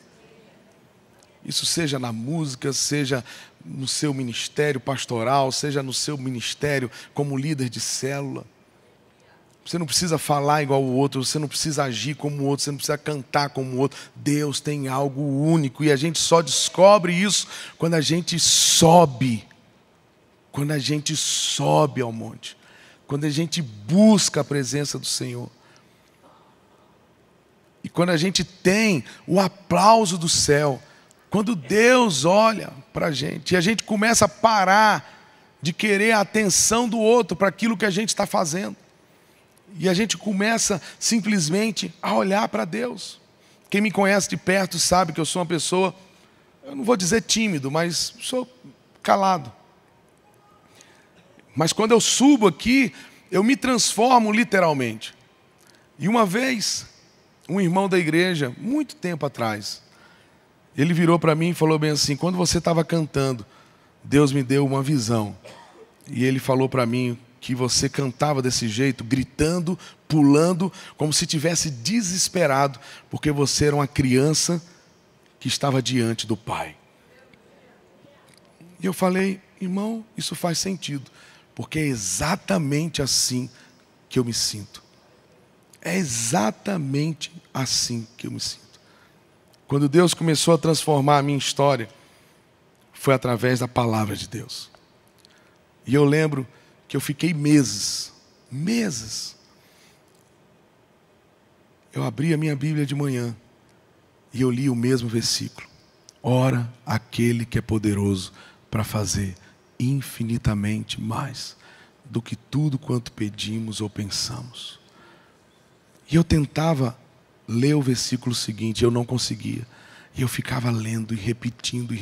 Speaker 1: Isso seja na música, seja no seu ministério pastoral, seja no seu ministério como líder de célula. Você não precisa falar igual o outro, você não precisa agir como o outro, você não precisa cantar como o outro. Deus tem algo único e a gente só descobre isso quando a gente sobe. Quando a gente sobe ao monte. Quando a gente busca a presença do Senhor. E quando a gente tem o aplauso do céu. Quando Deus olha para a gente e a gente começa a parar de querer a atenção do outro para aquilo que a gente está fazendo. E a gente começa simplesmente a olhar para Deus. Quem me conhece de perto sabe que eu sou uma pessoa, eu não vou dizer tímido, mas sou calado. Mas quando eu subo aqui, eu me transformo literalmente. E uma vez, um irmão da igreja, muito tempo atrás, ele virou para mim e falou bem assim: quando você estava cantando, Deus me deu uma visão. E ele falou para mim que você cantava desse jeito, gritando, pulando, como se tivesse desesperado, porque você era uma criança que estava diante do Pai. E eu falei: irmão, isso faz sentido, porque é exatamente assim que eu me sinto. É exatamente assim que eu me sinto. Quando Deus começou a transformar a minha história, foi através da palavra de Deus. E eu lembro que eu fiquei meses. Eu abri a minha Bíblia de manhã e eu li o mesmo versículo. Ora, aquele que é poderoso para fazer infinitamente mais do que tudo quanto pedimos ou pensamos. E eu tentava ler o versículo seguinte, eu não conseguia. E eu ficava lendo e repetindo.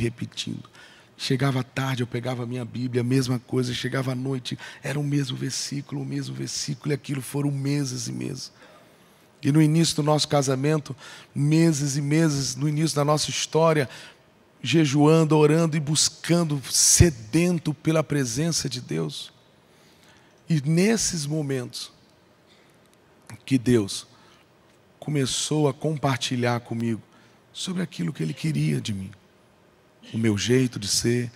Speaker 1: Chegava à tarde, eu pegava a minha Bíblia, a mesma coisa. Chegava à noite, era o mesmo versículo. E aquilo foram meses e meses. E no início do nosso casamento, meses e meses, no início da nossa história, jejuando, orando e buscando, sedento pela presença de Deus. E nesses momentos que Deus começou a compartilhar comigo sobre aquilo que Ele queria de mim. O meu jeito de ser,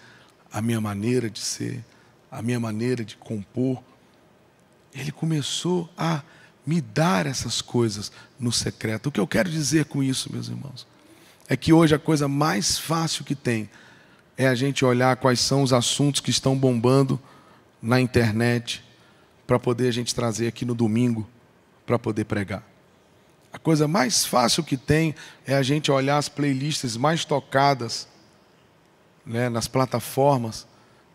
Speaker 1: a minha maneira de ser, a minha maneira de compor. Ele começou a me dar essas coisas no secreto. O que eu quero dizer com isso, meus irmãos, é que hoje a coisa mais fácil que tem é a gente olhar quais são os assuntos que estão bombando na internet para poder a gente trazer aqui no domingo para poder pregar. A coisa mais fácil que tem é a gente olhar as playlists mais tocadas, né, nas plataformas,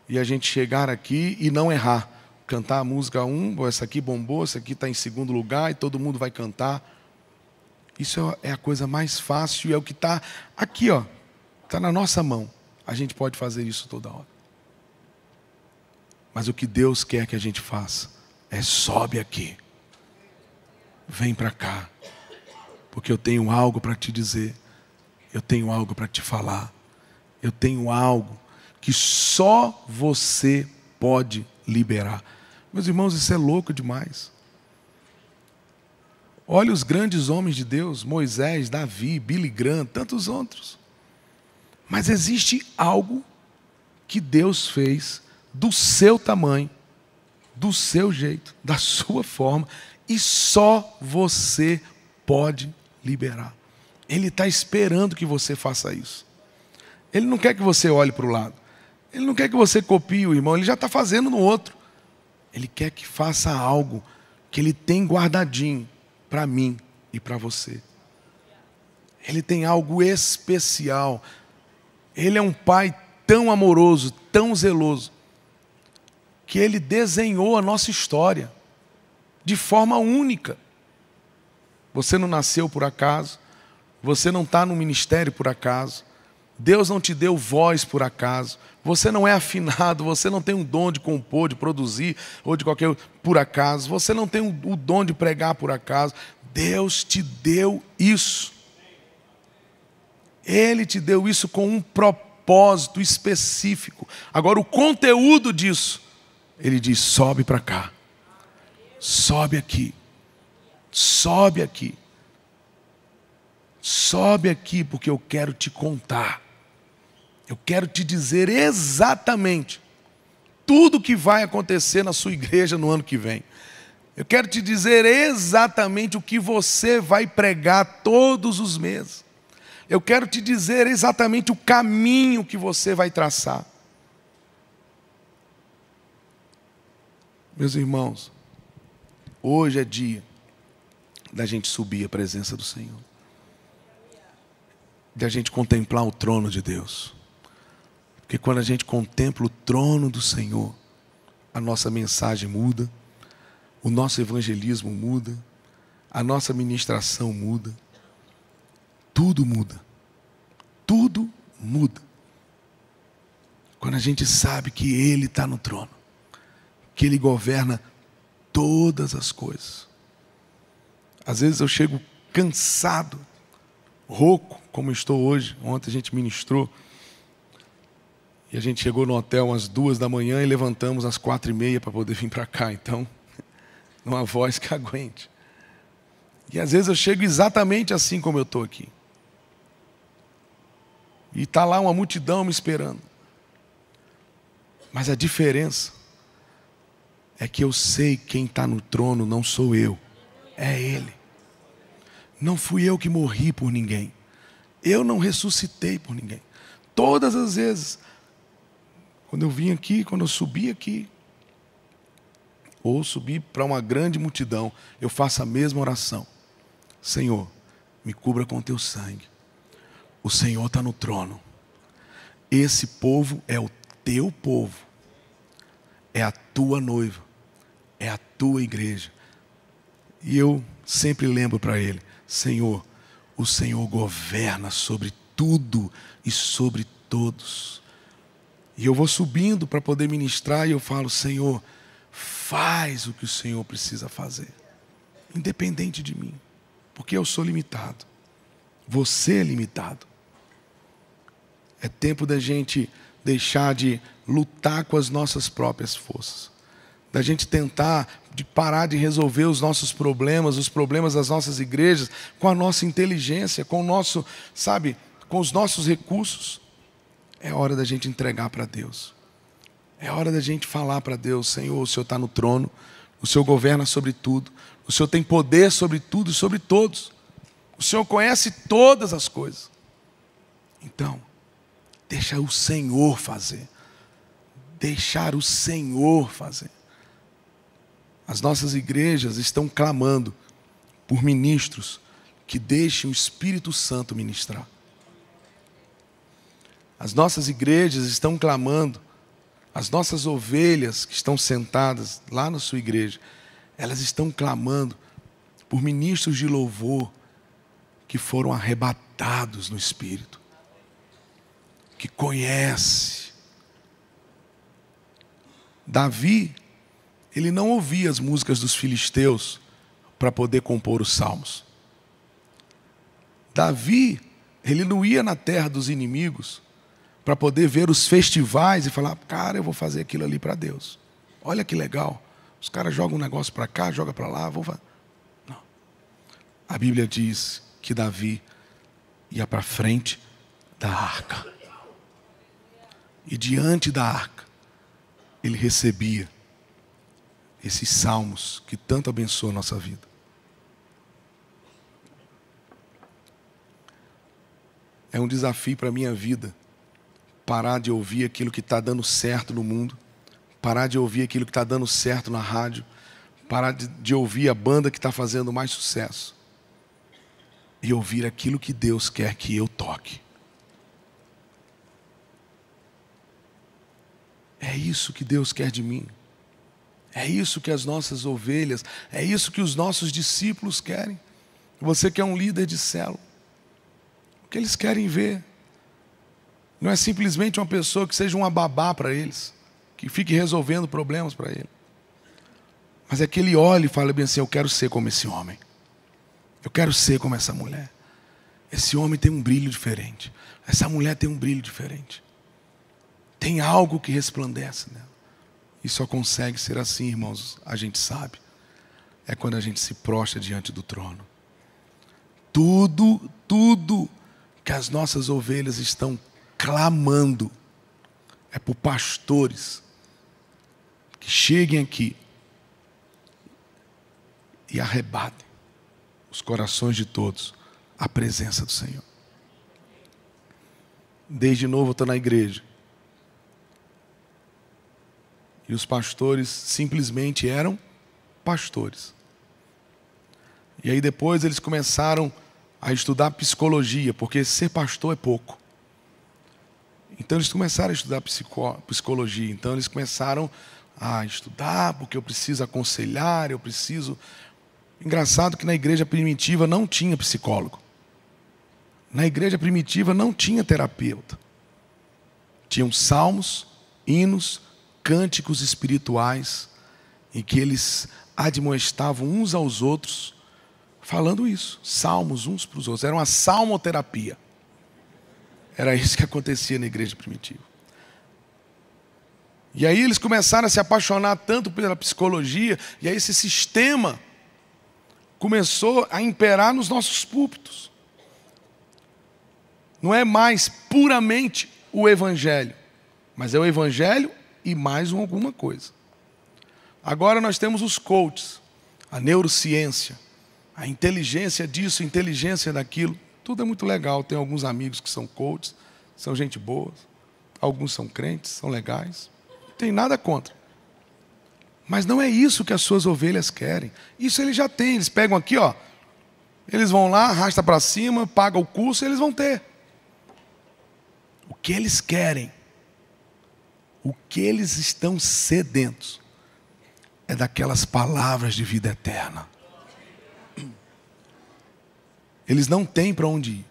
Speaker 1: e a gente chegar aqui e não errar. Cantar a música essa aqui bombou, essa aqui está em segundo lugar e todo mundo vai cantar. Isso é a coisa mais fácil e é o que está aqui, ó, está na nossa mão. A gente pode fazer isso toda hora. Mas o que Deus quer que a gente faça é: sobe aqui, vem para cá, porque eu tenho algo para te dizer, eu tenho algo para te falar, eu tenho algo que só você pode liberar. Meus irmãos, isso é louco demais. Olha os grandes homens de Deus, Moisés, Davi, Billy Graham, tantos outros. Mas existe algo que Deus fez do seu tamanho, do seu jeito, da sua forma, e só você pode liberar. Ele está esperando que você faça isso. Ele não quer que você olhe para o lado. Ele não quer que você copie o irmão, ele já está fazendo no outro. Ele quer que faça algo que Ele tem guardadinho para mim e para você. Ele tem algo especial. Ele é um Pai tão amoroso, tão zeloso, que Ele desenhou a nossa história de forma única. Você não nasceu por acaso, você não está no ministério por acaso, Deus não te deu voz por acaso, você não é afinado, você não tem um dom de compor, de produzir, ou de qualquer por acaso, você não tem o dom de pregar por acaso. Deus te deu isso. Ele te deu isso com um propósito específico. Agora, o conteúdo disso, Ele diz: sobe para cá, sobe aqui, sobe aqui, sobe aqui, porque eu quero te contar. Eu quero te dizer exatamente tudo o que vai acontecer na sua igreja no ano que vem. Eu quero te dizer exatamente o que você vai pregar todos os meses. Eu quero te dizer exatamente o caminho que você vai traçar. Meus irmãos, hoje é dia da gente subir à presença do Senhor, da gente contemplar o trono de Deus. Porque quando a gente contempla o trono do Senhor, a nossa mensagem muda, o nosso evangelismo muda, a nossa ministração muda, tudo muda, tudo muda. Quando a gente sabe que Ele está no trono, que Ele governa todas as coisas. Às vezes eu chego cansado, rouco, como estou hoje. Ontem a gente ministrou, e a gente chegou no hotel às 2 da manhã e levantamos às 4h30 para poder vir para cá. Então, numa voz que aguente. E às vezes eu chego exatamente assim como eu estou aqui. E está lá uma multidão me esperando. Mas a diferença é que eu sei quem está no trono não sou eu, é Ele. Não fui eu que morri por ninguém. Eu não ressuscitei por ninguém. Todas as vezes, quando eu vim aqui, quando eu subi aqui, ou subi para uma grande multidão, eu faço a mesma oração. Senhor, me cubra com teu sangue. O Senhor está no trono. Esse povo é o teu povo. É a tua noiva. É a tua igreja. E eu sempre lembro para Ele, Senhor, o Senhor governa sobre tudo e sobre todos. E eu vou subindo para poder ministrar e eu falo, Senhor, faz o que o Senhor precisa fazer. Independente de mim. Porque eu sou limitado. Você é limitado. É tempo da gente deixar de lutar com as nossas próprias forças. Da gente tentar de parar de resolver os nossos problemas, os problemas das nossas igrejas, com a nossa inteligência, com o nosso, sabe, com os nossos recursos. É hora da gente entregar para Deus. É hora da gente falar para Deus, Senhor, o Senhor está no trono, o Senhor governa sobre tudo, o Senhor tem poder sobre tudo e sobre todos. O Senhor conhece todas as coisas. Então, deixa o Senhor fazer. Deixar o Senhor fazer. As nossas igrejas estão clamando por ministros que deixem o Espírito Santo ministrar. As nossas igrejas estão clamando, as nossas ovelhas que estão sentadas lá na sua igreja, elas estão clamando por ministros de louvor que foram arrebatados no Espírito, que conhece. Davi, ele não ouvia as músicas dos filisteus para poder compor os salmos. Davi, ele não ia na terra dos inimigos para poder ver os festivais e falar, cara, eu vou fazer aquilo ali para Deus. Olha que legal. Os caras jogam um negócio para cá, jogam para lá, vou fazer. Não. A Bíblia diz que Davi ia para frente da arca. E diante da arca, ele recebia esses salmos que tanto abençoam a nossa vida. É um desafio para a minha vida parar de ouvir aquilo que está dando certo no mundo, parar de ouvir aquilo que está dando certo na rádio, parar de ouvir a banda que está fazendo mais sucesso e ouvir aquilo que Deus quer que eu toque. É isso que Deus quer de mim. É isso que as nossas ovelhas, é isso que os nossos discípulos querem. Você que é um líder de célula, o que eles querem ver não é simplesmente uma pessoa que seja uma babá para eles, que fique resolvendo problemas para ele, mas é que ele olhe e fale bem assim, eu quero ser como esse homem, eu quero ser como essa mulher. Esse homem tem um brilho diferente, essa mulher tem um brilho diferente, tem algo que resplandece nela. E só consegue ser assim, irmãos, a gente sabe, é quando a gente se prostra diante do trono. Tudo que as nossas ovelhas estão clamando é por pastores que cheguem aqui e arrebatem os corações de todos à presença do Senhor. Desde novo eu estou na igreja. E os pastores simplesmente eram pastores. E aí depois eles começaram a estudar psicologia, porque ser pastor é pouco. Então eles começaram a estudar psicologia. Então eles começaram a estudar, porque eu preciso aconselhar, eu preciso... Engraçado que na igreja primitiva não tinha psicólogo. Na igreja primitiva não tinha terapeuta. Tinham salmos, hinos, cânticos espirituais, em que eles admoestavam uns aos outros, falando isso, salmos uns para os outros. Era uma salmoterapia. Era isso que acontecia na igreja primitiva. E aí eles começaram a se apaixonar tanto pela psicologia, e aí esse sistema começou a imperar nos nossos púlpitos. Não é mais puramente o evangelho, mas é o evangelho e mais alguma coisa. Agora nós temos os coaches, a neurociência, a inteligência disso, a inteligência daquilo. Tudo é muito legal. Tenho alguns amigos que são coaches, são gente boa. Alguns são crentes, são legais. Não tem nada contra. Mas não é isso que as suas ovelhas querem. Isso eles já têm. Eles pegam aqui, ó. Eles vão lá, arrasta para cima, pagam o curso e eles vão ter. O que eles querem, o que eles estão sedentos, é daquelas palavras de vida eterna. Eles não têm para onde ir,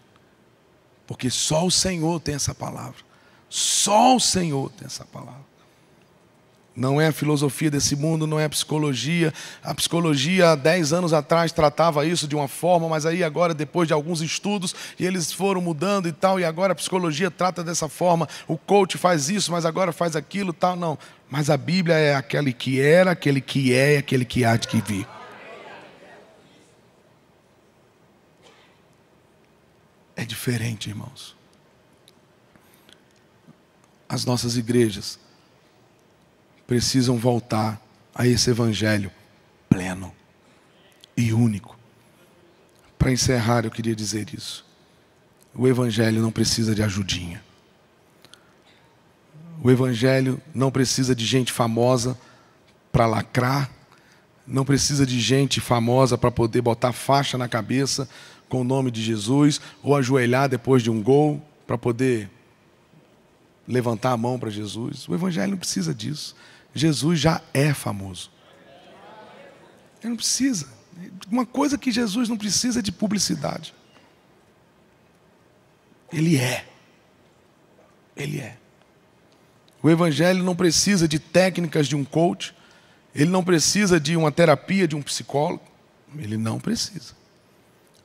Speaker 1: porque só o Senhor tem essa palavra. Só o Senhor tem essa palavra. Não é a filosofia desse mundo, não é a psicologia. A psicologia há 10 anos atrás tratava isso de uma forma, mas aí agora, depois de alguns estudos, e eles foram mudando e tal, e agora a psicologia trata dessa forma. O coach faz isso, mas agora faz aquilo, tal, não. Mas a Bíblia é aquele que era, aquele que é, aquele que há de que vir. É diferente, irmãos. As nossas igrejas precisam voltar a esse evangelho pleno e único. Para encerrar, eu queria dizer isso. O evangelho não precisa de ajudinha. O evangelho não precisa de gente famosa para lacrar. Não precisa de gente famosa para poder botar faixa na cabeça com o nome de Jesus, ou ajoelhar depois de um gol para poder levantar a mão para Jesus. O evangelho não precisa disso. Jesus já é famoso. Ele não precisa. Uma coisa que Jesus não precisa de publicidade. Ele é. Ele é. O evangelho não precisa de técnicas de um coach. Ele não precisa de uma terapia de um psicólogo. Ele não precisa.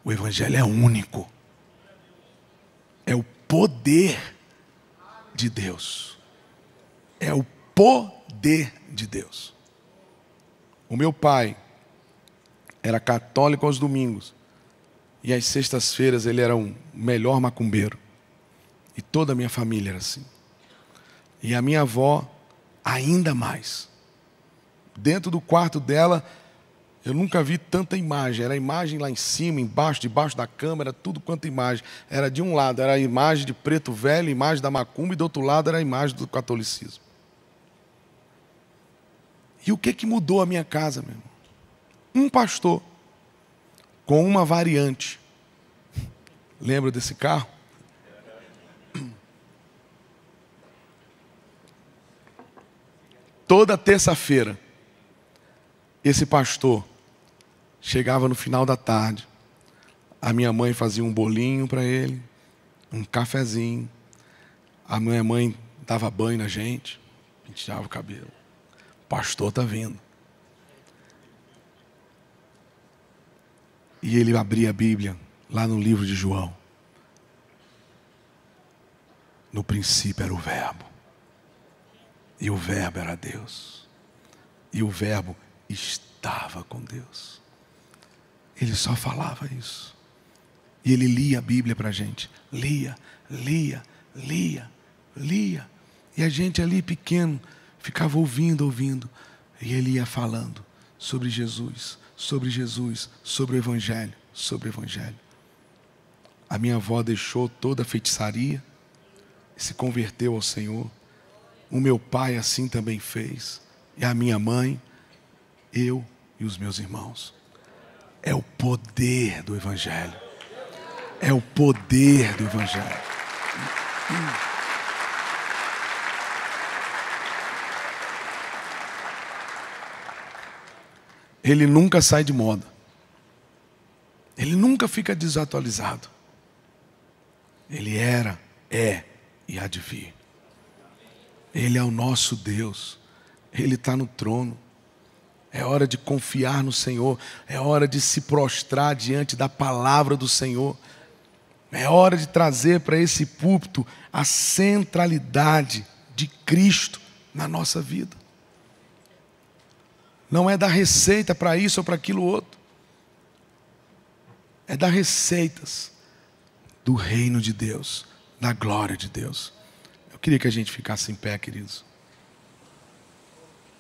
Speaker 1: O evangelho é único. É o poder de Deus. É o poder de Deus. O meu pai era católico aos domingos. E às sextas-feiras ele era o melhor macumbeiro. E toda a minha família era assim. E a minha avó, ainda mais. Dentro do quarto dela, eu nunca vi tanta imagem. Era imagem lá em cima, embaixo, debaixo da cama, era tudo quanto imagem. Era de um lado, era a imagem de preto velho, imagem da macumba, e do outro lado era a imagem do catolicismo. E o que mudou a minha casa, meu irmão? Um pastor com uma variante. Lembra desse carro? Toda terça-feira, esse pastor chegava no final da tarde. A minha mãe fazia um bolinho para ele, um cafezinho. A minha mãe dava banho na gente, penteava o cabelo. O pastor está vindo. E ele abria a Bíblia lá no livro de João. No princípio era o Verbo. E o Verbo era Deus. E o Verbo estava com Deus. Ele só falava isso. E ele lia a Bíblia para a gente. Lia, lia, lia, lia. E a gente ali pequeno ficava ouvindo. E ele ia falando sobre Jesus, sobre Jesus, sobre o Evangelho, sobre o Evangelho. A minha avó deixou toda a feitiçaria e se converteu ao Senhor. O meu pai assim também fez. E a minha mãe, eu e os meus irmãos. É o poder do Evangelho. É o poder do Evangelho. Ele nunca sai de moda. Ele nunca fica desatualizado. Ele era, é e há de vir. Ele é o nosso Deus. Ele está no trono. É hora de confiar no Senhor. É hora de se prostrar diante da palavra do Senhor. É hora de trazer para esse púlpito a centralidade de Cristo na nossa vida. Não é dar receita para isso ou para aquilo outro. É dar receitas do reino de Deus, da glória de Deus. Eu queria que a gente ficasse em pé, queridos.